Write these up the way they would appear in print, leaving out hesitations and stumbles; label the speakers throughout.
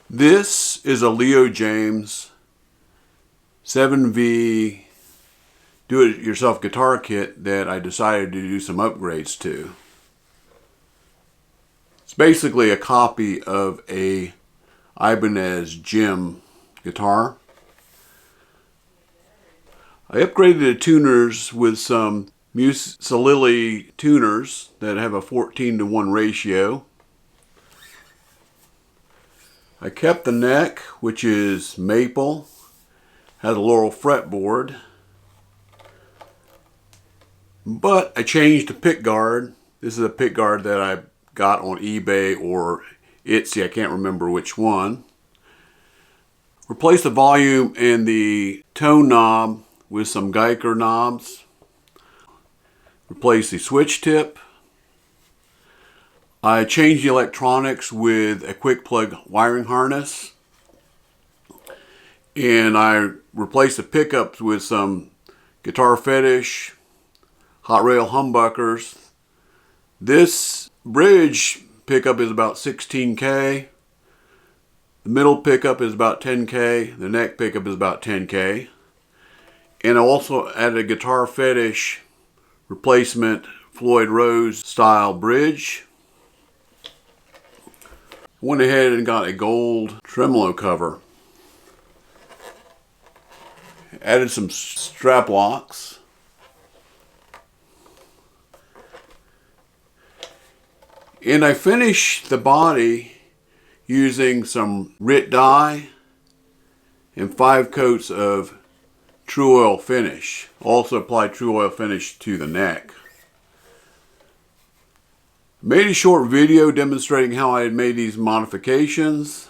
Speaker 1: This is a Leo Jaymz 7V do-it-yourself guitar kit that I decided to do some upgrades to. It's basically a copy of a Ibanez Jim guitar. I upgraded the tuners with some Musiclilly tuners that have a 14:1 ratio. I kept the neck, which is maple, has a laurel fretboard, but I changed the pick guard. This is a pick guard that I got on eBay or Etsy, I can't remember which one. Replaced the volume and the tone knob with some Geiger knobs. Replaced the switch tip. I changed the electronics with a Kwikplug wiring harness. And I replaced the pickups with some Guitar Fetish, Hot Rail humbuckers. This bridge pickup is about 16K. The middle pickup is about 10K. The neck pickup is about 10K. And I also added a Guitar Fetish replacement Floyd Rose style bridge. Went ahead and got a gold tremolo cover. Added some strap locks. And I finished the body using some Rit Dye and 5 coats of Tru-Oil finish. Also applied Tru-Oil finish to the neck. Made a short video demonstrating how I had made these modifications,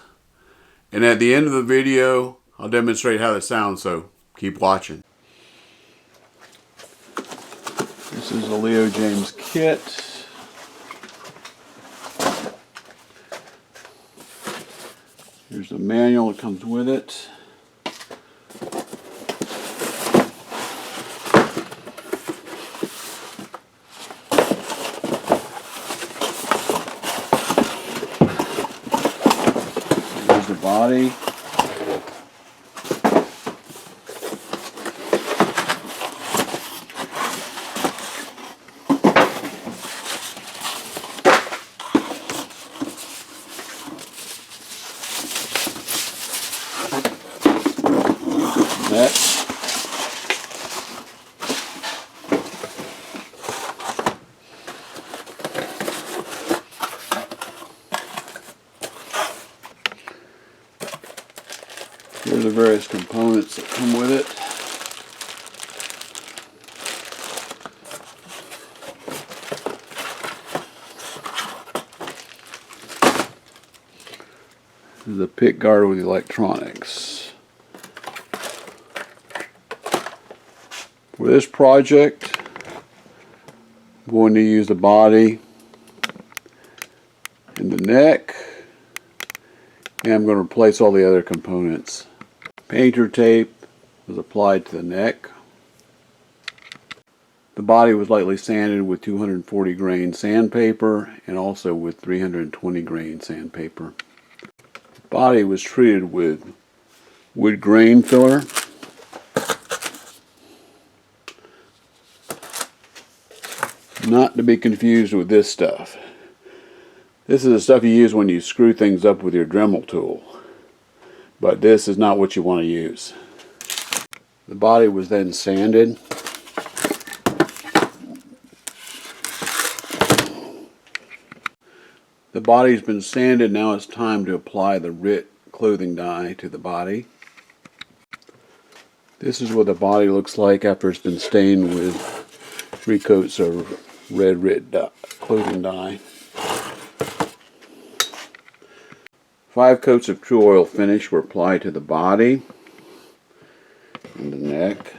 Speaker 1: and at the end of the video I'll demonstrate how they sound, so keep watching. This is a Leo Jaymz kit. Here's the manual that comes with it. Here's the body. Here's the various components that come with it. This is a pick guard with electronics. For this project, I'm going to use the body and the neck, and I'm going to replace all the other components. Painter tape was applied to the neck. The body was lightly sanded with 240 grain sandpaper and also with 320 grain sandpaper. The body was treated with wood grain filler. Not to be confused with this stuff. This is the stuff you use when you screw things up with your Dremel tool. But this is not what you want to use. The body was then sanded. The body's been sanded, now it's time to apply the Rit clothing dye to the body. This is what the body looks like after it's been stained with 3 coats of red Rit dye, clothing dye. 5 coats of Tru-Oil finish were applied to the body and the neck.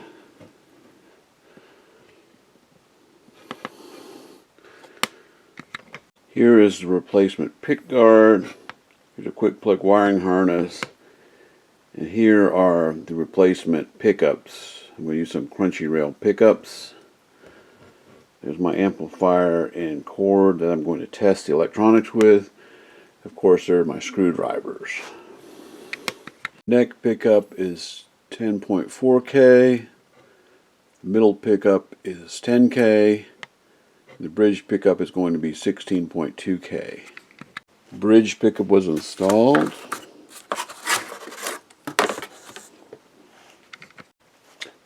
Speaker 1: Here is the replacement pick guard. Here's a Kwikplug wiring harness. And here are the replacement pickups. I'm going to use some crunchy rail pickups. There's my amplifier and cord that I'm going to test the electronics with. Of course, there are my screwdrivers. Neck pickup is 10.4K. The middle pickup is 10K. The bridge pickup is going to be 16.2K. Bridge pickup was installed.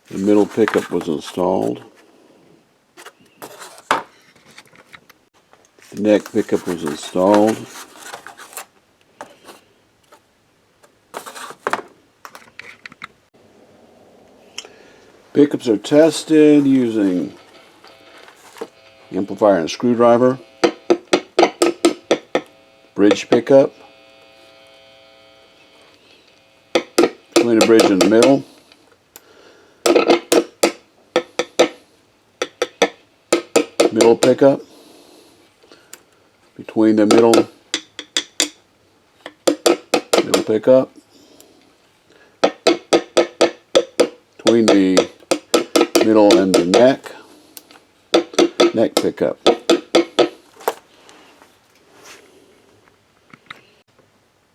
Speaker 1: The middle pickup was installed. The neck pickup was installed. Pickups are tested using amplifier and screwdriver. Bridge pickup. Between the bridge and the middle. Middle pickup. Between the middle pickup. Between the middle and the neck pickup.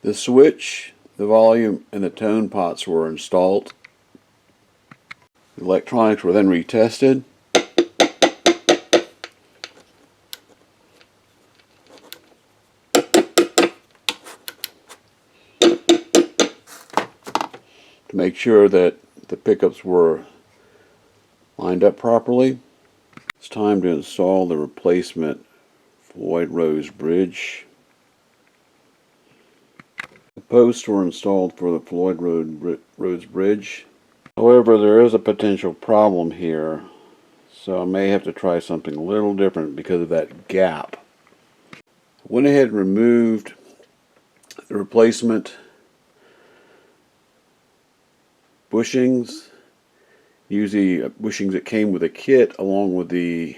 Speaker 1: The switch, the volume, and the tone pots were installed. The electronics were then retested. To make sure that the pickups were lined up properly. It's time to install the replacement Floyd Rose bridge. The posts were installed for the Floyd Rose bridge. However, there is a potential problem here, so I may have to try something a little different because of that gap. I went ahead and removed the replacement bushings. Use the bushings that came with the kit along with the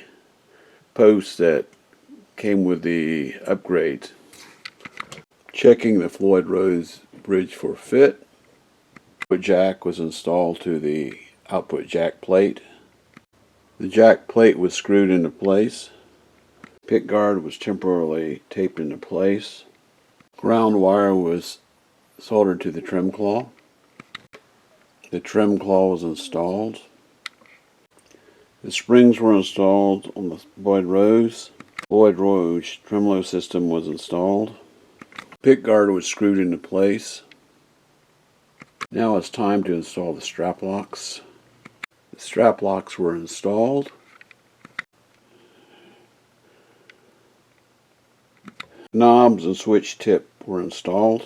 Speaker 1: posts that came with the upgrades. Checking the Floyd Rose bridge for fit. Output jack was installed to the output jack plate. The jack plate was screwed into place. Pick guard was temporarily taped into place. Ground wire was soldered to the trim claw. The trim claw was installed. The springs were installed on the Floyd Rose. Floyd Rose tremolo system was installed. Pick guard was screwed into place. Now it's time to install the strap locks. The strap locks were installed. Knobs and switch tip were installed.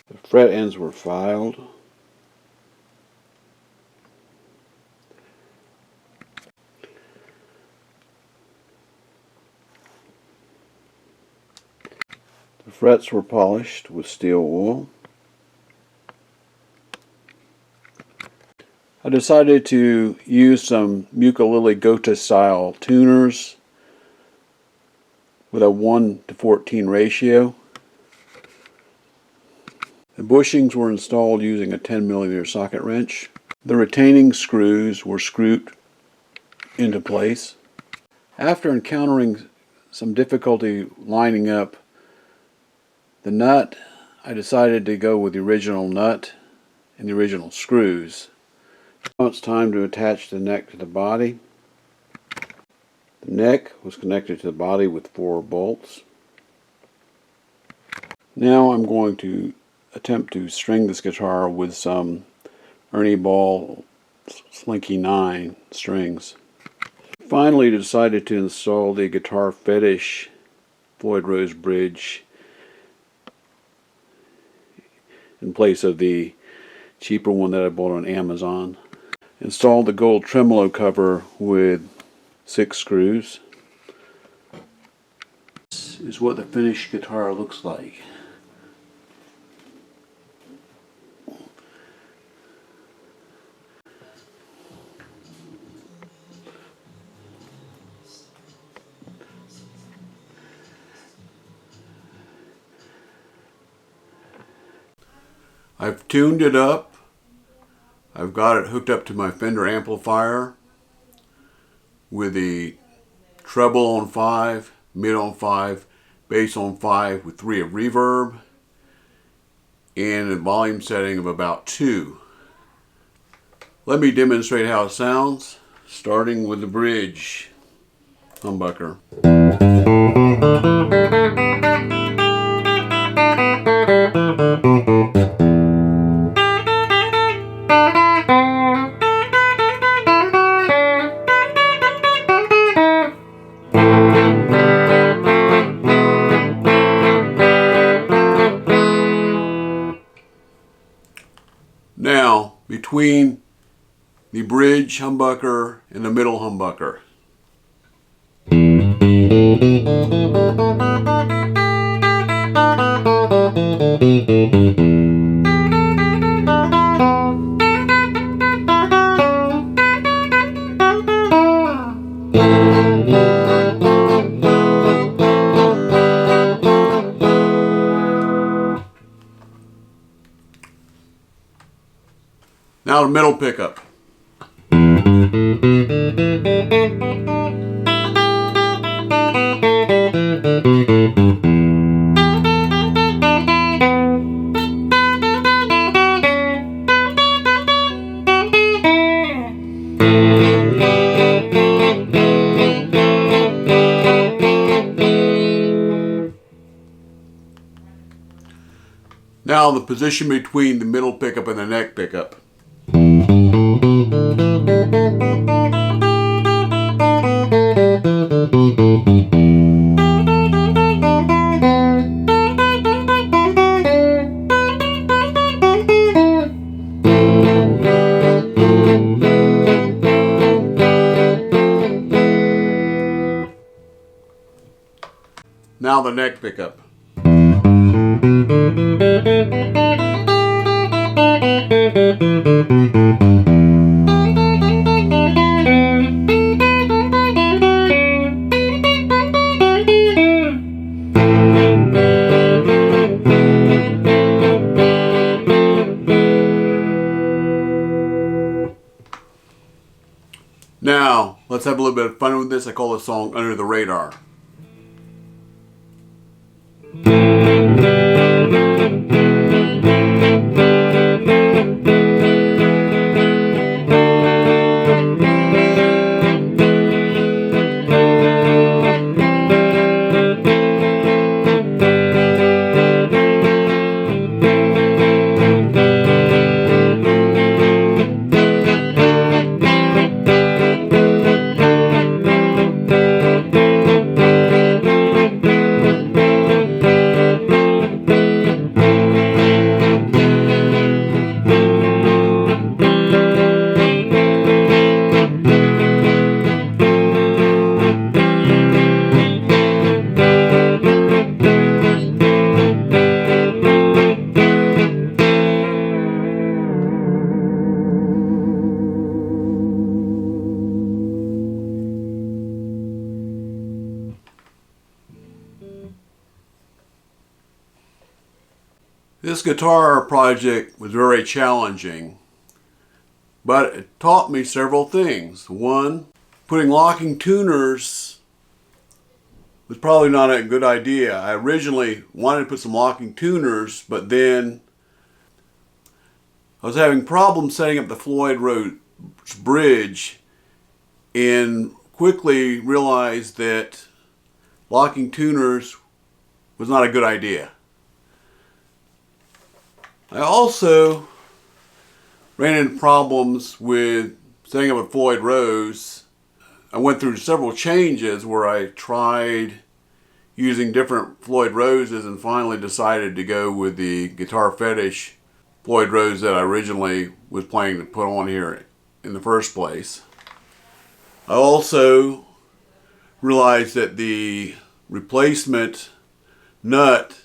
Speaker 1: The fret ends were filed. The frets were polished with steel wool. I decided to use some Musiclilly Gota style tuners with a 1:14 ratio. The bushings were installed using a 10mm socket wrench. The retaining screws were screwed into place. After encountering some difficulty lining up the nut, I decided to go with the original nut and the original screws. Now it's time to attach the neck to the body. The neck was connected to the body with 4 bolts. Now I'm going to attempt to string this guitar with some Ernie Ball Slinky 9 strings. Finally decided to install the Guitar Fetish Floyd Rose bridge in place of the cheaper one that I bought on Amazon. Installed the gold tremolo cover with 6 screws. This is what the finished guitar looks like. I've tuned it up. I've got it hooked up to my Fender amplifier with the treble on 5, mid on 5, bass on 5 with 3 of reverb. and a volume setting of about 2. Let me demonstrate how it sounds, starting with the bridge humbucker. Now, between the bridge humbucker and the middle humbucker. Now the middle pickup. Now the position between the middle pickup and the neck pickup. Now the neck pickup. Now, let's have a little bit of fun with this. I call this song Under the Radar. This guitar project was very challenging, but it taught me several things. One, putting locking tuners was probably not a good idea. I originally wanted to put some locking tuners, but then I was having problems setting up the Floyd Rose bridge and quickly realized that locking tuners was not a good idea. I also ran into problems with setting up a Floyd Rose. I went through several changes where I tried using different Floyd Roses and finally decided to go with the Guitar Fetish Floyd Rose that I originally was planning to put on here in the first place. I also realized that the replacement nut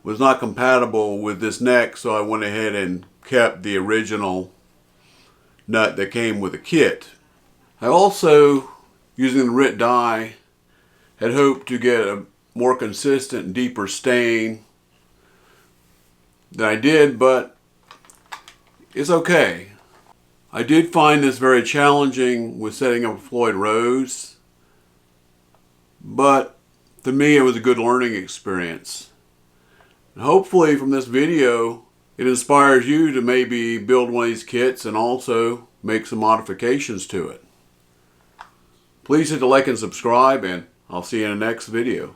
Speaker 1: was not compatible with this neck, so I went ahead and kept the original nut that came with the kit. I also, using the Rit Dye, had hoped to get a more consistent and deeper stain than I did, but it's okay. I did find this very challenging with setting up a Floyd Rose, but to me it was a good learning experience. And hopefully from this video it inspires you to maybe build one of these kits and also make some modifications to it. Please hit the like and subscribe, and I'll see you in the next video.